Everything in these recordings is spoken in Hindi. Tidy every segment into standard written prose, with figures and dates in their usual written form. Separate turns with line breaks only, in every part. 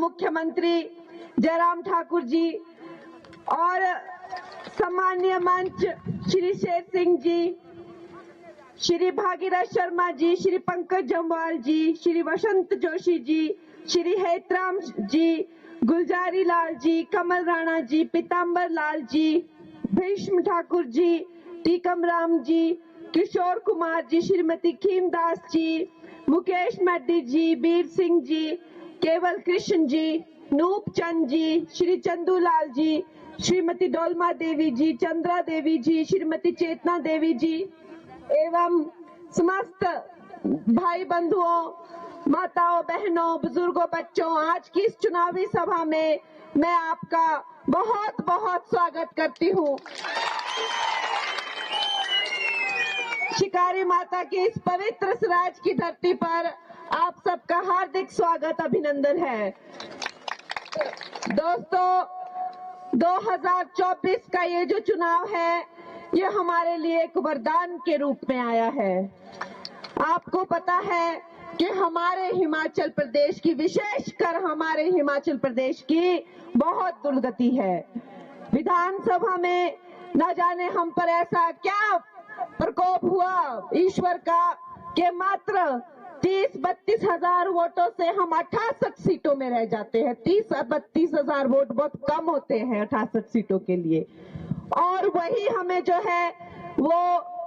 मुख्यमंत्री जयराम ठाकुर जी और सम्मानीय मंच श्री शेर सिंह जी, श्री भागीरथ शर्मा जी, श्री पंकज जम्वाल जी, श्री वसंत जोशी जी, श्री हेतराम जी, गुलजारी लाल जी, कमल राणा जी, पीताम्बर लाल जी, भीष्म ठाकुर जी, टीकम राम जी, किशोर कुमार जी, श्रीमती खीमदास जी, मुकेश मेड्डी जी, बीर सिंह जी, केवल कृष्ण जी, नूप चंद जी, श्री चंदूलाल जी, श्रीमती डोलमा देवी जी, चंद्रा देवी जी, श्रीमती चेतना देवी जी एवं समस्त भाई बंधुओं, माताओं, बहनों, बुजुर्गों, बच्चों, आज की इस चुनावी सभा में मैं आपका बहुत बहुत स्वागत करती हूँ। शिकारी माता की इस पवित्र स्वराज की धरती पर आप सबका हार्दिक स्वागत, अभिनंदन है। दोस्तों, 2024 का ये जो चुनाव है, ये हमारे लिए एक वरदान के रूप में आया है। आपको पता है कि हमारे हिमाचल प्रदेश की, विशेषकर हमारे हिमाचल प्रदेश की बहुत दुर्गति है। विधानसभा में न जाने हम पर ऐसा क्या प्रकोप हुआ ईश्वर का कि मात्र 30-32 हजार वोटों से हम 68 सीटों में रह जाते हैं। 30-32 हजार वोट बहुत कम होते हैं 68 सीटों के लिए। और वही हमें जो है वो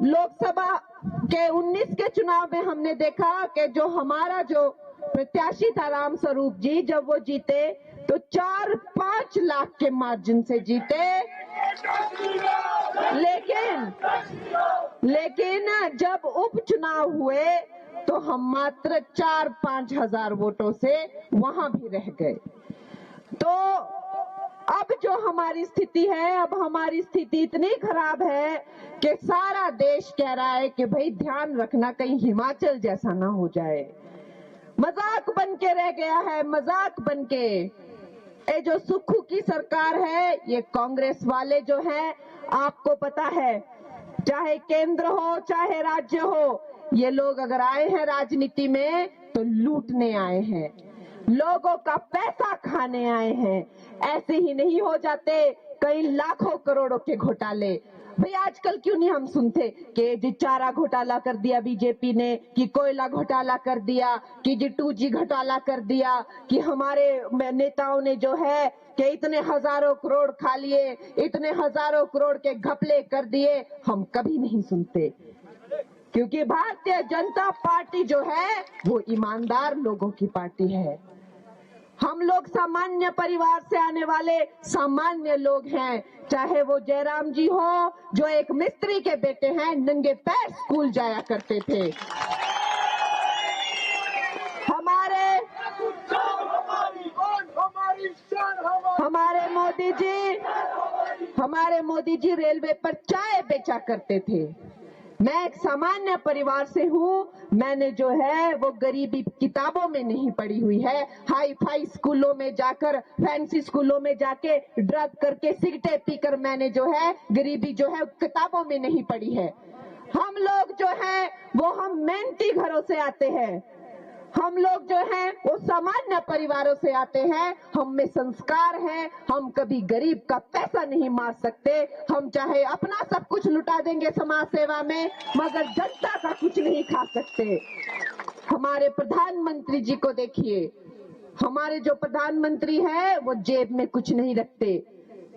लोकसभा के 19 के चुनाव में हमने देखा कि जो हमारा जो प्रत्याशी था राम स्वरूप जी, जब वो जीते तो 4-5 लाख के मार्जिन से जीते। लेकिन जब उपचुनाव हुए तो हम मात्र 4-5 हजार वोटों से वहां भी रह गए। तो अब जो हमारी स्थिति है, अब हमारी स्थिति इतनी खराब है कि सारा देश कह रहा है कि भाई ध्यान रखना कहीं हिमाचल जैसा ना हो जाए। मजाक बन के रह गया है, मजाक बन के। ये जो सुक्खू की सरकार है, ये कांग्रेस वाले जो हैं, आपको पता है, चाहे केंद्र हो चाहे राज्य हो, ये लोग अगर आए हैं राजनीति में तो लूटने आए हैं, लोगों का पैसा खाने आए हैं। ऐसे ही नहीं हो जाते कई लाखों करोड़ों के घोटाले। भाई आजकल क्यों नहीं हम सुनते कि जी चारा घोटाला कर दिया बीजेपी ने, कि कोयला घोटाला कर दिया, कि जी 2G घोटाला कर दिया, कि हमारे नेताओं ने जो है कि इतने हजारों करोड़ खा लिए, इतने हजारों करोड़ के घपले कर दिए। हम कभी नहीं सुनते, क्योंकि भारतीय जनता पार्टी जो है वो ईमानदार लोगों की पार्टी है। हम लोग सामान्य परिवार से आने वाले सामान्य लोग हैं। चाहे वो जयराम जी हो, जो एक मिस्त्री के बेटे हैं, नंगे पैर स्कूल जाया करते थे। हमारे मोदी जी रेलवे पर चाय बेचा करते थे। मैं एक सामान्य परिवार से हूँ। मैंने जो है वो गरीबी किताबों में नहीं पढ़ी हुई है। हाई फाई स्कूलों में जाकर, फैंसी स्कूलों में जाके ड्रग करके, सिगरेट पीकर मैंने जो है गरीबी जो है किताबों में नहीं पढ़ी है। हम लोग जो है वो हम मेहनती घरों से आते हैं। हम लोग जो हैं वो सामान्य परिवारों से आते हैं। हम में संस्कार है। हम कभी गरीब का पैसा नहीं मार सकते। हम चाहे अपना सब कुछ लुटा देंगे समाज सेवा में, मगर जनता का कुछ नहीं खा सकते। हमारे प्रधानमंत्री जी को देखिए, हमारे जो प्रधानमंत्री है वो जेब में कुछ नहीं रखते।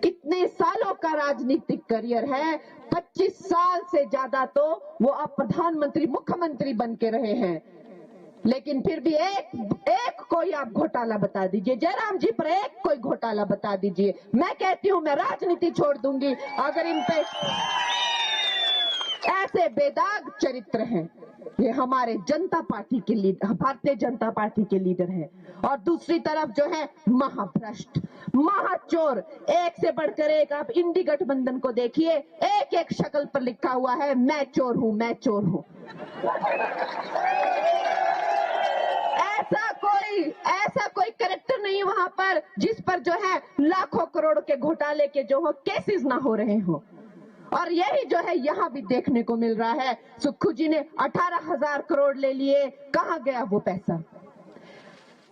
इतने सालों का राजनीतिक करियर है, 25 साल से ज्यादा तो वो अब प्रधानमंत्री, मुख्यमंत्री बन के रहे हैं। लेकिन फिर भी एक कोई आप घोटाला बता दीजिए, जयराम जी पर एक कोई घोटाला बता दीजिए। मैं कहती हूं मैं राजनीति छोड़ दूंगी अगर इन पे ऐसे बेदाग चरित्र हैं। ये हमारे जनता पार्टी के लीडर, भारतीय जनता पार्टी के लीडर हैं। और दूसरी तरफ जो है महाभ्रष्ट, महाचोर, एक से बढ़कर एक। आप इंडी गठबंधन को देखिए, एक एक शक्ल पर लिखा हुआ है मैं चोर हूं, मैं चोर हूं। ऐसा कोई कैरेक्टर नहीं वहां पर जिस पर जो है लाखों करोड़ के घोटाले के जो हो केसेस ना हो रहे हो। और यही जो है यहाँ भी देखने को मिल रहा है। सुक्खू जी ने 18,000 करोड़ ले लिए, कहां गया वो पैसा?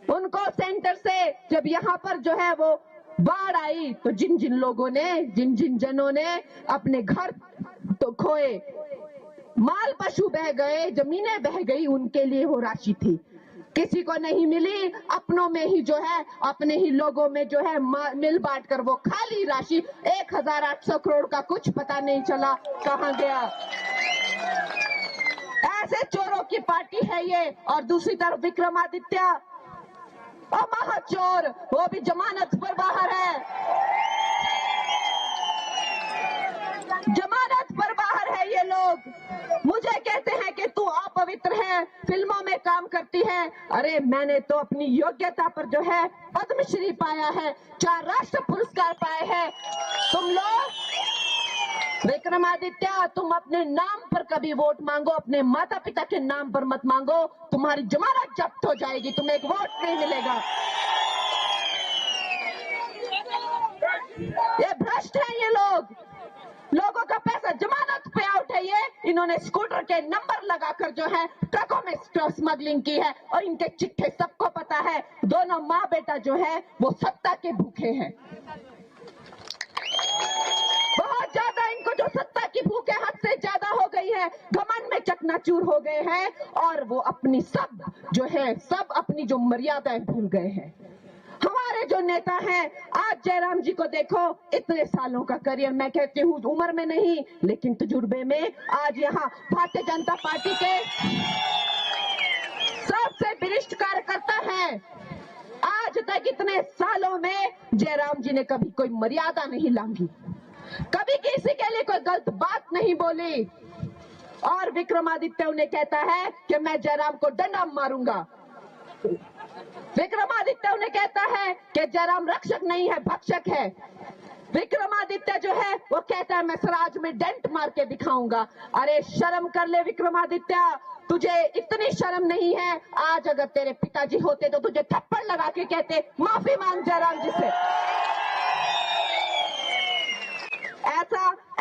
उनको सेंटर से जब यहाँ पर जो है वो बाढ़ आई तो जिन जिन लोगों ने, जिन जिन जनों ने अपने घर तो खोए, माल पशु बह गए, जमीनें बह गई, उनके लिए वो राशि थी। किसी को नहीं मिली, अपनों में ही जो है, अपने ही लोगों में जो है मिल बांट कर वो खाली राशि 1800 करोड़ का कुछ पता नहीं चला कहां गया। ऐसे चोरों की पार्टी है ये। और दूसरी तरफ विक्रमादित्य और महाचोर, वो भी जमानत पर बाहर है, जमानत पर बाहर है ये लोग। मुझे कहते हैं कि तू अपवित्र है, फिल्मों में काम करती है। अरे मैंने तो अपनी योग्यता पर जो है पद्मश्री पाया है, 4 राष्ट्र पुरस्कार पाए हैं। तुम लोग विक्रमादित्य, तुम अपने नाम पर कभी वोट मांगो, अपने माता पिता के नाम पर मत मांगो, तुम्हारी जमानत जब्त हो जाएगी, तुम्हें एक वोट नहीं मिलेगा। ये भ्रष्ट है ये लोग, लोगों का पैसा जमानत पे आउट है ये। इन्होंने स्कूटर के नंबर लगाकर जो है ट्रकों में स्मगलिंग की है और इनके चिट्ठे सबको पता है। दोनों माँ बेटा जो है वो सत्ता के भूखे हैं, बहुत ज्यादा इनको जो सत्ता की भूख है हद से ज्यादा हो गई है, घमंड में चकनाचूर हो गए हैं और वो अपनी सब जो है सब अपनी जो मर्यादाएं भूल गए हैं। हमारे जो नेता हैं, आज जयराम जी को देखो, इतने सालों का करियर, मैं कहती हूँ उम्र में नहीं लेकिन तजुर्बे में, आज यहाँ भारतीय जनता पार्टी के सबसे वरिष्ठ कार्यकर्ता हैं। आज तक इतने सालों में जयराम जी ने कभी कोई मर्यादा नहीं लांघी, कभी किसी के लिए कोई गलत बात नहीं बोली। और विक्रमादित्य उन्हें कहता है कि मैं जयराम को डंडा मारूंगा। विक्रमादित्य उन्हें कहता है कि जयराम रक्षक नहीं है, भक्षक है। विक्रमादित्य जो है वो कहता है मैं स्वराज में डेंट मार के दिखाऊंगा। अरे शर्म कर ले विक्रमादित्य, तुझे इतनी शर्म नहीं है। आज अगर तेरे पिताजी होते तो तुझे थप्पड़ लगा के कहते माफी मांग जयराम जी से।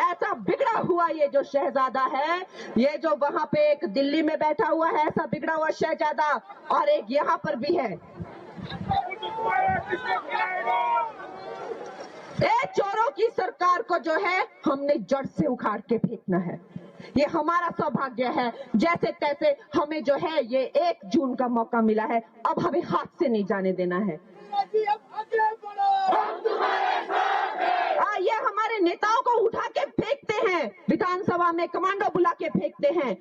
ऐसा बिगड़ा हुआ ये जो शहजादा है, ये जो वहां पे एक दिल्ली में बैठा हुआ है, ऐसा बिगड़ा हुआ शहजादा और एक यहाँ पर भी है। चोरों की सरकार को जो है हमने जड़ से उखाड़ के फेंकना है। ये हमारा सौभाग्य है, जैसे तैसे हमें जो है ये 1 जून का मौका मिला है, अब हमें हाथ से नहीं जाने देना है। ये हमारे नेताओं को उठा के फेंकते हैं, विधानसभा में कमांडो बुला के फेंकते हैं।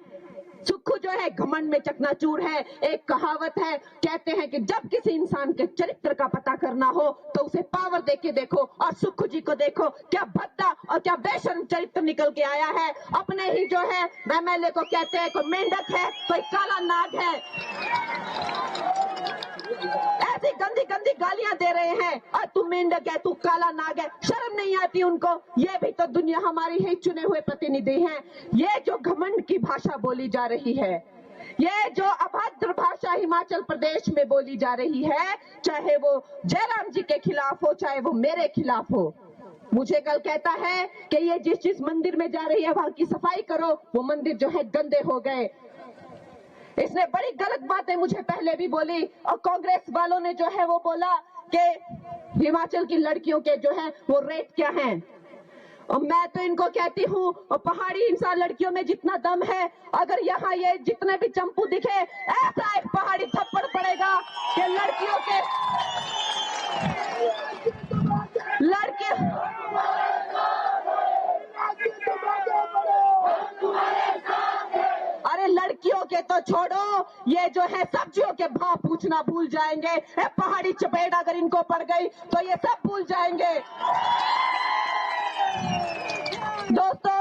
सुक्खू जो है घमंड में चकनाचूर है। एक कहावत है, कहते हैं कि जब किसी इंसान के चरित्र का पता करना हो तो उसे पावर देके देखो, और सुक्खू जी को देखो क्या भद्दा और क्या बेशर्म चरित्र निकल के आया है। अपने ही जो है एमएलए को कहते हैं कोई मेंढक है, कोई काला नाग है, ऐसी गंदी गंदी गालियां दे रहे हैं। और तू मेंढक है, तू काला नाग है, शर्म नहीं आती उनको। ये भी तो दुनिया हमारी ही चुने हुए प्रतिनिधि हैं। ये जो घमंड की भाषा बोली जा रही है, ये जो अभद्र भाषा हिमाचल प्रदेश में बोली जा रही है, चाहे वो जयराम जी के खिलाफ हो, चाहे वो मेरे खिलाफ हो। मुझे कल कहता है कि ये जिस मंदिर में जा रही है वहां की सफाई करो, वो मंदिर जो है गंदे हो गए। इसने बड़ी गलत बातें मुझे पहले भी बोली, और कांग्रेस वालों ने जो है वो बोला कि हिमाचल की लड़कियों के जो है वो रेट क्या हैं। और मैं तो इनको कहती हूँ, पहाड़ी इंसान लड़कियों में जितना दम है, अगर यहाँ ये जितने भी चंपू दिखे, ऐसा एक पहाड़ी थप्पड़ पड़ेगा कि लड़कियों के अरे लड़कियों के तो छोड़ो, ये जो है सब्जियों के भाव पूछना भूल जाएंगे। पहाड़ी चपेट अगर इनको पड़ गई तो ये सब भूल जाएंगे। दोस्तों,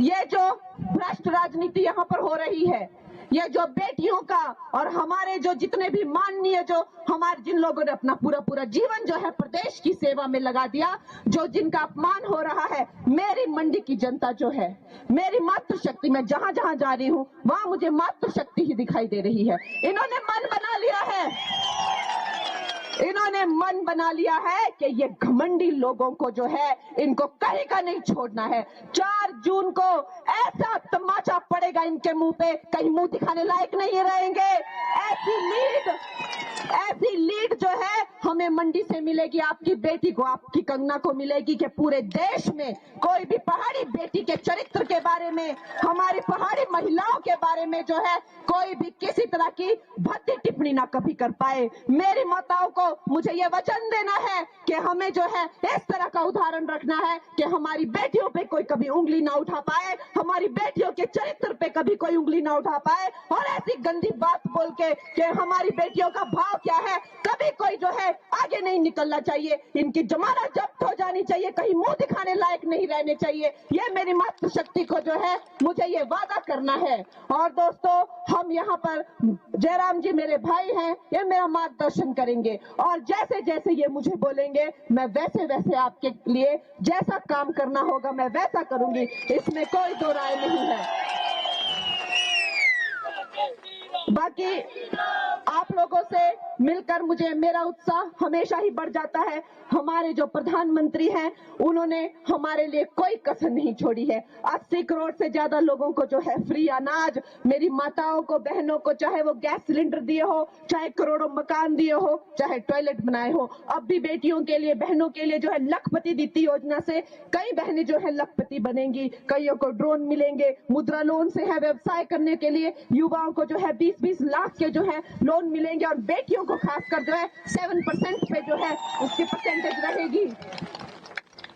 ये जो भ्रष्ट राजनीति यहाँ पर हो रही है, ये जो बेटियों का और हमारे जो जितने भी माननीय, जो हमारे जिन लोगों ने अपना पूरा जीवन जो है प्रदेश की सेवा में लगा दिया, जो जिनका अपमान हो रहा है, मेरी मंडी की जनता जो है, मेरी मातृशक्ति, मैं जहां जहां जा रही हूं वहां मुझे मातृशक्ति ही दिखाई दे रही है। इन्होंने मन बना लिया है, इन्होंने मन बना लिया है कि ये घमंडी लोगों को जो है इनको कहीं का नहीं छोड़ना है। 4 जून को ऐसा तमाचा पड़ेगा इनके मुंह पे, कहीं मुंह दिखाने लायक नहीं रहेंगे। ऐसी नींद ऐसी लीड जो है हमें मंडी से मिलेगी, आपकी बेटी को, आपकी कंगना को मिलेगी कि पूरे देश में कोई भी पहाड़ी बेटी के चरित्र के बारे में, हमारी पहाड़ी महिलाओं के बारे में जो है कोई भी किसी तरह की भद्दी टिप्पणी ना कभी कर पाए। मेरी माताओं को मुझे ये वचन देना है कि हमें जो है इस तरह का उदाहरण रखना है कि हमारी बेटियों पे कोई कभी उंगली ना उठा पाए, हमारी बेटियों के चरित्र पे कभी कोई उंगली ना उठा पाए, और ऐसी गंदी बात बोल के कि हमारी बेटियों का भाव क्या है कभी कोई जो है आगे नहीं निकलना चाहिए। इनकी जमानत जब्त हो जानी चाहिए, कहीं मुंह दिखाने लायक नहीं रहने चाहिए। ये मेरी मातृशक्ति को जो है मुझे ये वादा करना है। और दोस्तों, हम यहाँ पर जयराम जी मेरे भाई हैं, ये मेरा मार्गदर्शन करेंगे और जैसे जैसे ये मुझे बोलेंगे मैं वैसे वैसे आपके लिए जैसा काम करना होगा मैं वैसा करूंगी, इसमें कोई दो राय नहीं है। बाकी आप लोगों से मिलकर मुझे मेरा उत्साह हमेशा ही बढ़ जाता है। हमारे जो प्रधानमंत्री हैं उन्होंने हमारे लिए कोई कसर नहीं छोड़ी है। 80 करोड़ से ज्यादा लोगों को जो है फ्री अनाज, मेरी माताओं को, बहनों को, चाहे वो गैस सिलेंडर दिए हो, चाहे करोड़ों मकान दिए हो, चाहे टॉयलेट बनाए हो। अब भी बेटियों के लिए, बहनों के लिए जो है लखपति दीदी योजना से कई बहनें जो है लखपति बनेंगी, कईयों को ड्रोन मिलेंगे, मुद्रा लोन से है व्यवसाय करने के लिए युवाओं को जो है 20-20 लाख के जो है लोन मिलेंगे, और बेटियों को खासकर जो है 7% पे जो है उसकी परसेंटेज रहेगी।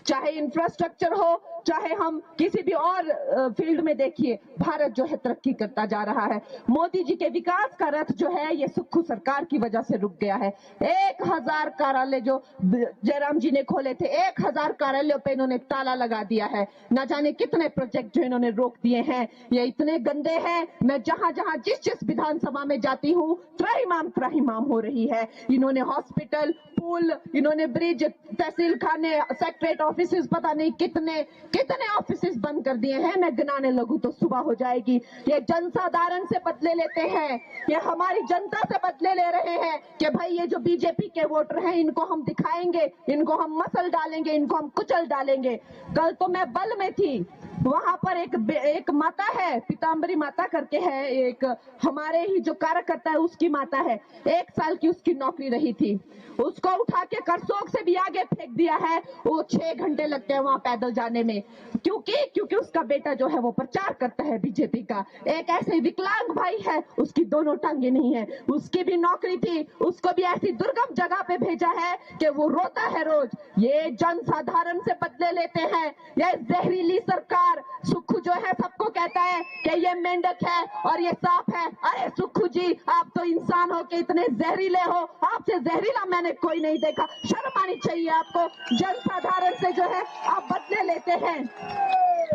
चाहे इंफ्रास्ट्रक्चर हो, चाहे हम किसी भी और फील्ड में देखिए, भारत जो है तरक्की करता जा रहा है। मोदी जी के विकास का रथ जो है ये सुक्खू सरकार की वजह से रुक गया है। 1000 कार्यालय जो जयराम जी ने खोले थे, 1000 कार्यालयों पे इन्होंने ताला लगा दिया है। न जाने कितने प्रोजेक्ट जो इन्होंने रोक दिए हैं, ये इतने गंदे हैं। मैं जहां जहां जिस विधानसभा में जाती हूँ त्राहिमाम हो रही है। इन्होंने हॉस्पिटल, पुल, इन्होंने ब्रिज, तहसील खाने, सेक्रेटरीट ऑफिसेस, पता नहीं कितने ऑफिसेस बंद कर दिए हैं। मैं गिनाने लगूं तो सुबह हो जाएगी। ये जनसाधारण से बदले लेते हैं, ये हमारी जनता से बदले ले रहे हैं कि भाई ये जो बीजेपी के वोटर हैं इनको हम दिखाएंगे, इनको हम मसल डालेंगे, इनको हम कुचल डालेंगे। कल तो मैं बल में थी, वहां पर एक माता है, पीताम्बरी माता करके है, एक हमारे ही जो कार्यकर्ता है उसकी माता है, 1 साल की उसकी नौकरी रही थी, उसको उठा के करसोग से भी आगे फेंक दिया है। वो 6 घंटे लगते हैं वहां पैदल जाने में, क्योंकि उसका बेटा जो है वो प्रचार करता है बीजेपी का। एक ऐसे विकलांग भाई है, उसकी दोनों टांगे नहीं है, उसकी भी नौकरी थी, उसको भी ऐसी दुर्गम जगह पे भेजा है कि वो रोता है रोज। ये जनसाधारण से बदले लेते हैं। ये जहरीली सरकार, सुक्खू जो है सबको कहता है कि ये मेंढक है और ये सांप है। अरे सुक्खू जी, आप तो इंसान हो के इतने जहरीले हो, आपसे जहरीला मैंने कोई नहीं देखा। शर्म आनी चाहिए आपको। जनसाधारण से जो है आप बदले लेते हैं।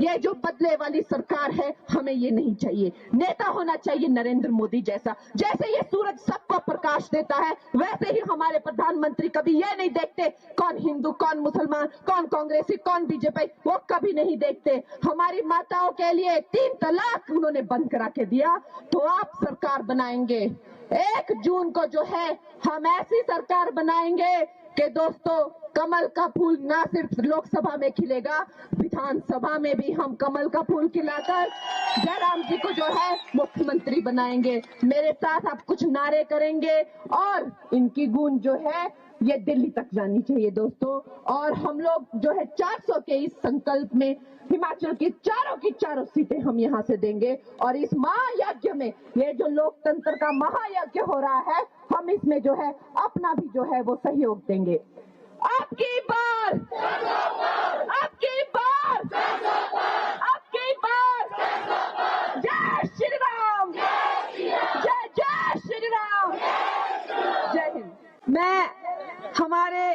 ये जो बदले वाली सरकार है, हमें ये नहीं चाहिए। नेता होना चाहिए नरेंद्र मोदी जैसा। जैसे ये सूरज सबको प्रकाश देता है, वैसे ही हमारे प्रधानमंत्री कभी ये नहीं देखते कौन हिंदू, कौन मुसलमान, कौन कांग्रेसी, कौन बीजेपी, वो कभी नहीं देखते। हमारी माताओं के लिए 3 तलाक उन्होंने बंद करा के दिया, तो आप सरकार बनाएंगे। 1 जून को जो है हम ऐसी सरकार बनाएंगे कि दोस्तों, कमल का फूल ना सिर्फ लोकसभा में खिलेगा, विधानसभा में भी हम कमल का फूल खिलाकर जयराम जी को जो है मुख्यमंत्री बनाएंगे। मेरे साथ आप कुछ नारे करेंगे और इनकी गूंज जो है ये दिल्ली तक जानी चाहिए दोस्तों। और हम लोग जो है 400 के इस संकल्प में हिमाचल की चारों सीटें हम यहाँ से देंगे, और इस महायज्ञ में, ये जो लोकतंत्र का महायज्ञ हो रहा है, हम इसमें जो है अपना भी जो है वो सहयोग देंगे। आपकी बार, आपकी बार, आपकी बार, जय श्री राम, जय जय श्री राम, जय हिंद। मैं हमारे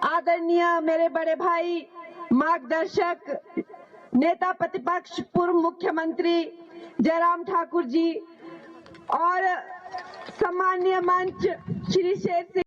आदरणीय मेरे बड़े भाई, मार्गदर्शक, नेता प्रतिपक्ष, पूर्व मुख्यमंत्री जयराम ठाकुर जी और सम्मानीय मंच श्री शेर सिंह